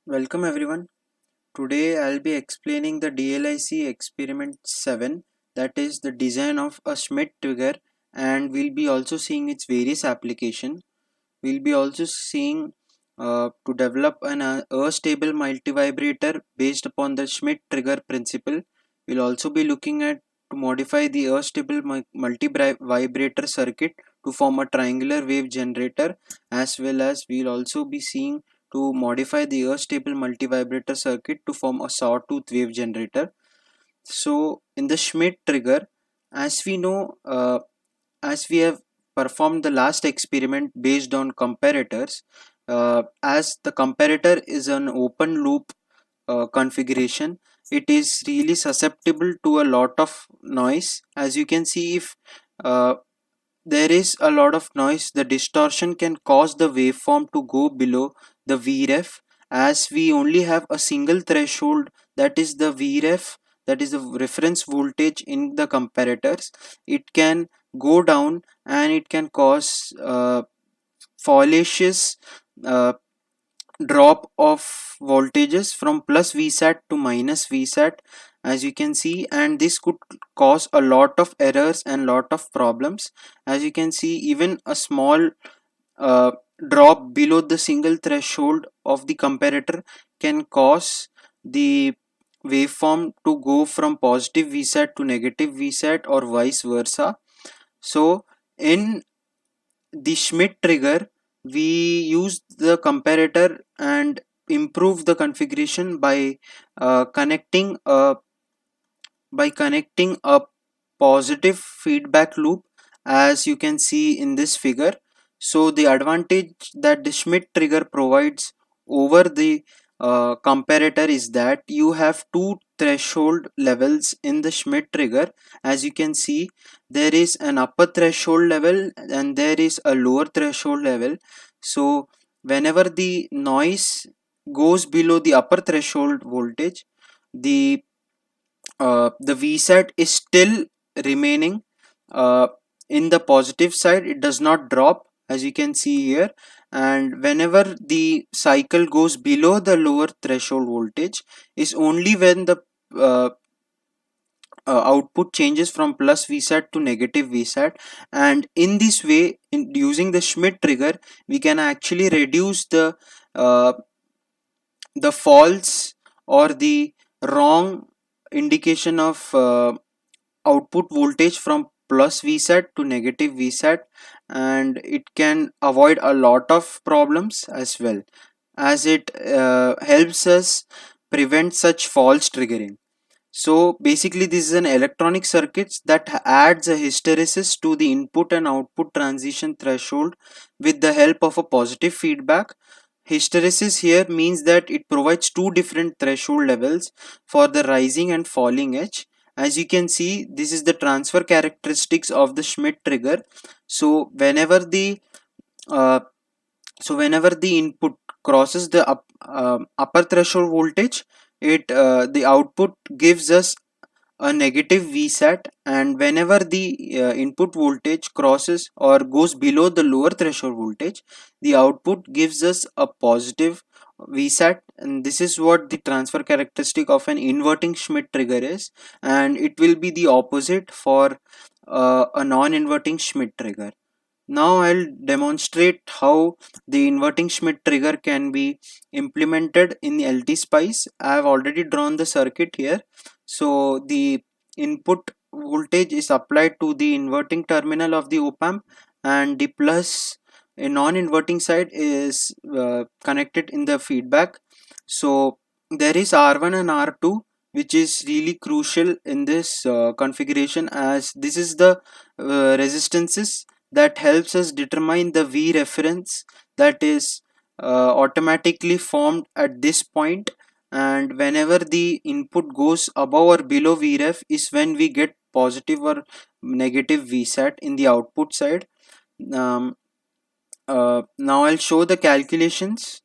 Welcome everyone. Today I'll be explaining the DLIC experiment 7, that is the design of a Schmidt trigger, and we'll be also seeing its various application. We'll be also seeing to develop an stable multivibrator based upon the Schmidt trigger principle. We'll also be looking at to modify the stable multi-vibrator circuit to form a triangular wave generator, as well as we'll also be seeing to modify the stable multi-vibrator circuit to form a sawtooth wave generator. So in the Schmidt trigger, as we know, as we have performed the last experiment based on comparators, as the comparator is an open loop configuration, it is really susceptible to a lot of noise. As you can see, if uh, there is a lot of noise, the distortion can cause the waveform to go below the Vref, as we only have a single threshold, that is the Vref, that is the reference voltage in the comparators. It can go down and it can cause fallacious uh, drop of voltages from plus Vsat to minus Vsat, as you can see, and this could cause a lot of errors and lot of problems. As you can see, even a small uh, drop below the single threshold of the comparator can cause the waveform to go from positive Vsat to negative Vsat or vice versa. So in the Schmidt trigger, we use the comparator and improve the configuration by connecting a positive feedback loop, as you can see in this figure. So the advantage that the Schmidt trigger provides over the comparator is that you have two threshold levels in the Schmidt trigger. As you can see, there is an upper threshold level and there is a lower threshold level. So whenever the noise goes below the upper threshold voltage, the Vsat is still remaining uh, in the positive side. It does not drop, as you can see here, and whenever the cycle goes below the lower threshold voltage is only when the uh, output changes from plus Vsat to negative Vsat. And in this way, in using the Schmidt trigger, we can actually reduce uh, the false or the wrong indication of output voltage from plus Vsat to negative Vsat, and it can avoid a lot of problems as well, as it helps us prevent such false triggering. So basically this is an electronic circuit that adds a hysteresis to the input and output transition threshold with the help of a positive feedback. Hysteresis here means that it provides two different threshold levels for the rising and falling edge. As you can see, this is the transfer characteristics of the Schmidt trigger. So uh, whenever the input crosses the upper threshold voltage, it the output gives us a negative Vsat, and whenever the input voltage crosses or goes below the lower threshold voltage, the output gives us a positive Vsat. And this is what the transfer characteristic of an inverting Schmidt trigger is, and it will be the opposite for a non-inverting Schmidt trigger. Now I'll demonstrate how the inverting Schmidt trigger can be implemented in LTSpice. I have already drawn the circuit here. So the input voltage is applied to the inverting terminal of the op-amp, and the plus a non-inverting side is connected in the feedback. So there is R1 and R2, which is really crucial in this configuration, as this is the resistances that helps us determine the V reference that is automatically formed at this point. And whenever the input goes above or below Vref is when we get positive or negative Vsat in the output side. um, now I'll show the calculations.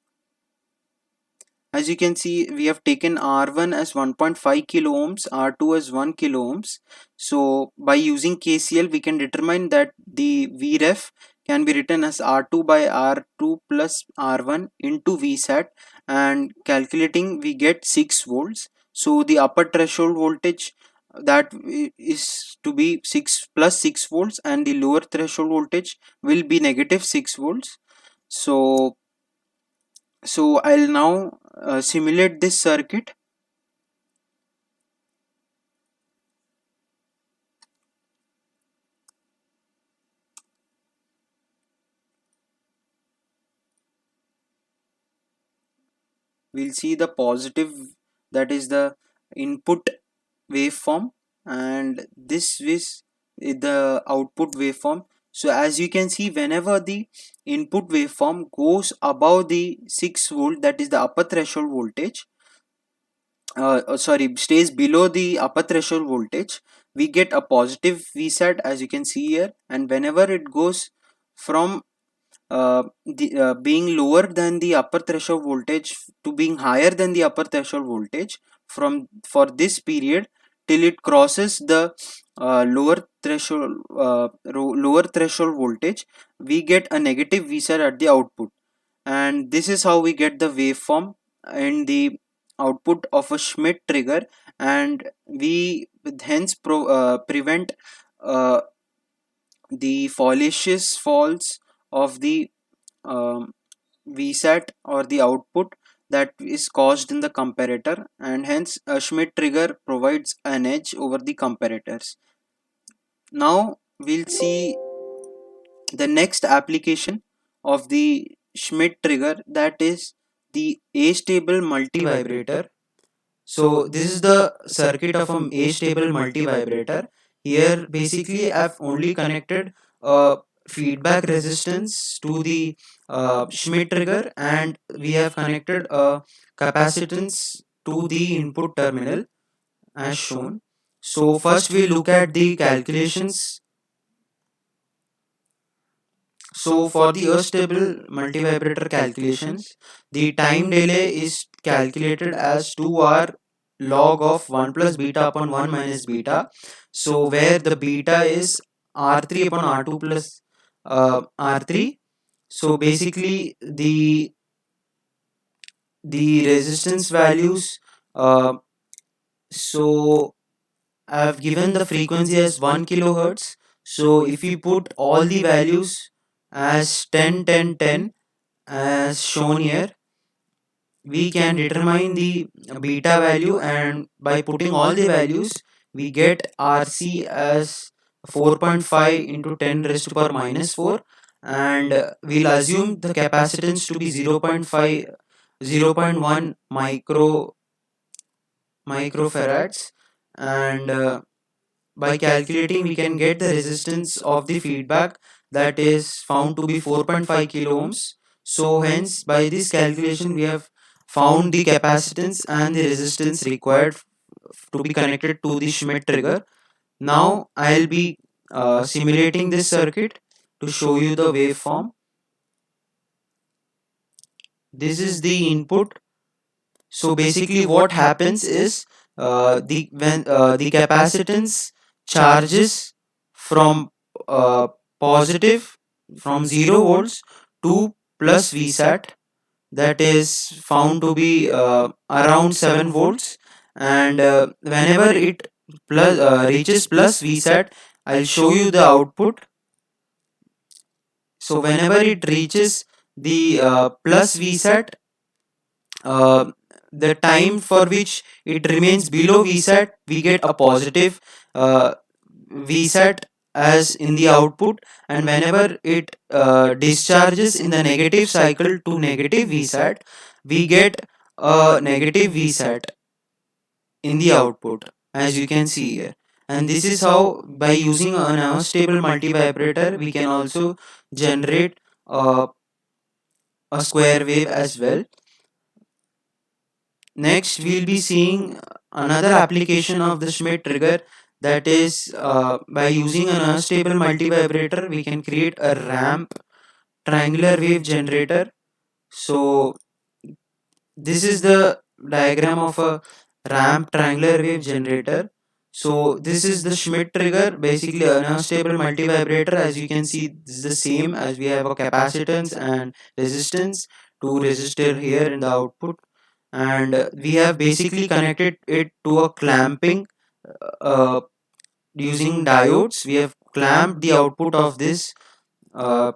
As you can see, we have taken R1 as 1.5 kilo ohms, R2 as 1 kilo ohms. So by using KCL, we can determine that the Vref can be written as R2 by R2 plus R1 into Vsat, and calculating we get 6 volts. So the upper threshold voltage that is to be 6 plus 6 volts, and the lower threshold voltage will be negative 6 volts. So I'll now simulate this circuit. We'll see the positive, that is the input waveform, and this is the output waveform. So as you can see, whenever the input waveform goes above the 6 volt, that is the upper threshold voltage, sorry, stays below the upper threshold voltage, we get a positive VSAT, as you can see here. And whenever it goes from being lower than the upper threshold voltage to being higher than the upper threshold voltage, from for this period till it crosses the lower threshold voltage, we get a negative VSAT at the output. And this is how we get the waveform and the output of a Schmidt trigger, and we hence prevent uh, the fallacious faults of the um, VSAT or the output that is caused in the comparator, and hence a Schmidt trigger provides an edge over the comparators. Now we'll see the next application of the Schmidt trigger, that is the A-stable multivibrator. So this is the circuit of an A-stable multivibrator. Here basically I've only connected a feedback resistance to the Schmidt trigger, and we have connected a capacitance to the input terminal as shown. So first we look at the calculations. So for the A-stable multivibrator calculations, the time delay is calculated as 2r log of 1 plus beta upon 1 minus beta. So where the beta is R3 upon R2 plus R3. So basically the resistance values, uh, so I have given the frequency as 1 kilohertz. So if we put all the values as 10 10 10 as shown here, we can determine the beta value, and by putting all the values we get RC as 4.5 into 10 raised to power minus 4, and we'll assume the capacitance to be 0.5 0.1 microfarads, and by calculating we can get the resistance of the feedback, that is found to be 4.5 kilo ohms. So hence by this calculation we have found the capacitance and the resistance required to be connected to the Schmidt trigger. Now I'll be simulating this circuit to show you the waveform. This is the input. So basically what happens is, the capacitance charges from positive, from 0 volts to plus VSAT, that is found to be around 7 volts, and whenever it reaches plus VSAT, I'll show you the output. So whenever it reaches the plus VSAT, uh, the time for which it remains below VSAT, we get a positive VSAT as in the output, and whenever it discharges in the negative cycle to negative VSAT, we get a negative VSAT in the output, as you can see here. And this is how, by using an unstable multivibrator, we can also generate a square wave as well. Next, we'll be seeing another application of the Schmidt trigger, that is by using an unstable multivibrator, we can create a ramp triangular wave generator. So this is the diagram of a ramp triangular wave generator. So this is the Schmidt trigger, basically an unstable multivibrator. As you can see, this is the same, as we have a capacitance and resistance two resistor here in the output, and we have basically connected it to a clamping uh, using diodes. We have clamped the output of this uh,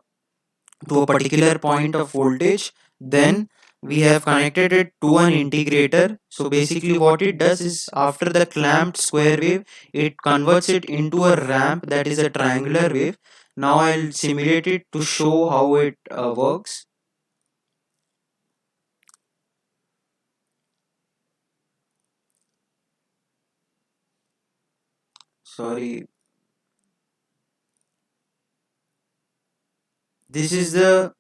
to a particular point of voltage. Then we have connected it to an integrator. So basically what it does is, after the clamped square wave, it converts it into a ramp, that is a triangular wave. Now I'll simulate it to show how it works. Sorry, this is the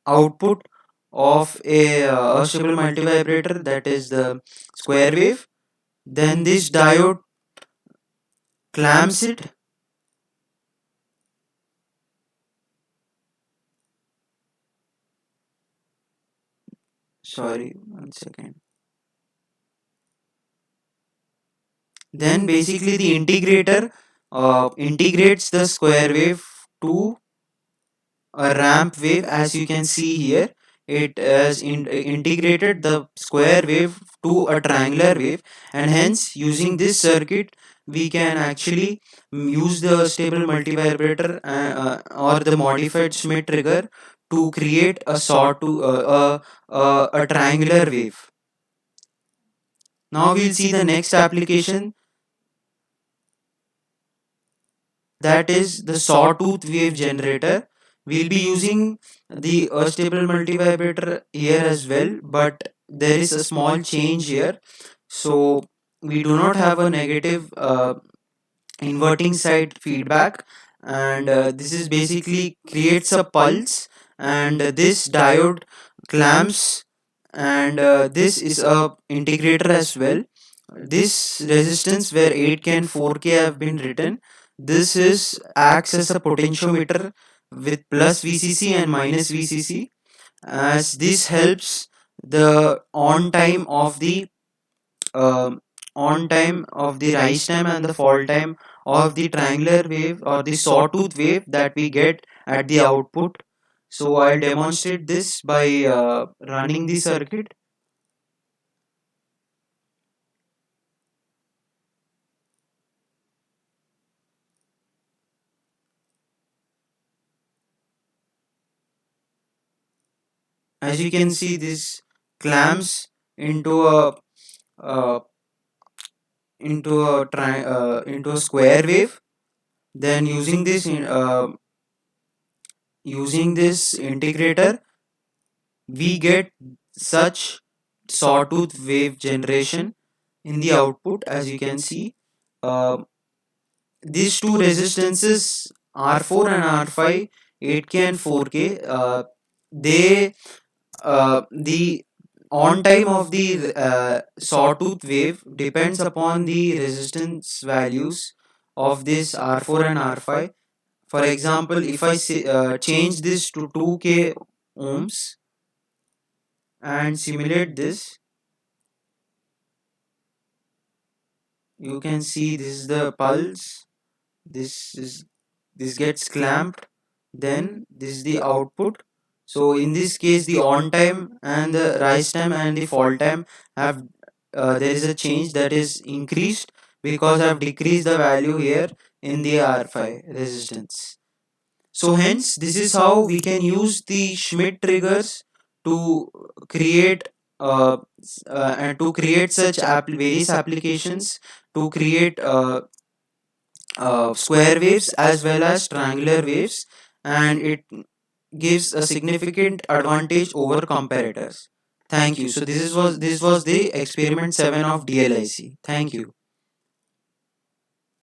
output of a stable multivibrator, that is the square wave. Then this diode clamps it. Sorry, 1 second. Then basically the integrator integrates the square wave to a ramp wave. As you can see here, it has integrated the square wave to a triangular wave, and hence using this circuit we can actually use the stable multivibrator or the modified Schmidt trigger to create a a triangular wave. Now we'll see the next application, that is the sawtooth wave generator. We'll be using the stable multivibrator here as well, but there is a small change here. So we do not have a negative inverting side feedback, and this is basically creates a pulse, and this diode clamps, and this is a integrator as well. This resistance where 8k and 4k have been written, this is acts as a potentiometer with plus VCC and minus VCC, as this helps the on time of the rise time and the fall time of the triangular wave or the sawtooth wave that we get at the output. So I'll demonstrate this by running the circuit. As you can see, this clamps into uh, into a square wave. Then using this integrator, we get such sawtooth wave generation in the output. As you can see, uh, these two resistances, R4 and R5, 8k and 4k, they the on time of the sawtooth wave depends upon the resistance values of this R4 and R5. For example, if I say, change this to 2k ohms and simulate this, you can see this is the pulse. This is this gets clamped. Then this is the output. So in this case, the on time and the rise time and the fall time have there is a change that is increased because I've decreased the value here in the R5 resistance. So hence this is how we can use the Schmidt triggers to create and to create such various applications, to create square waves as well as triangular waves, and it gives a significant advantage over comparators. Thank you. So this was the experiment 7 of DLIC. Thank you.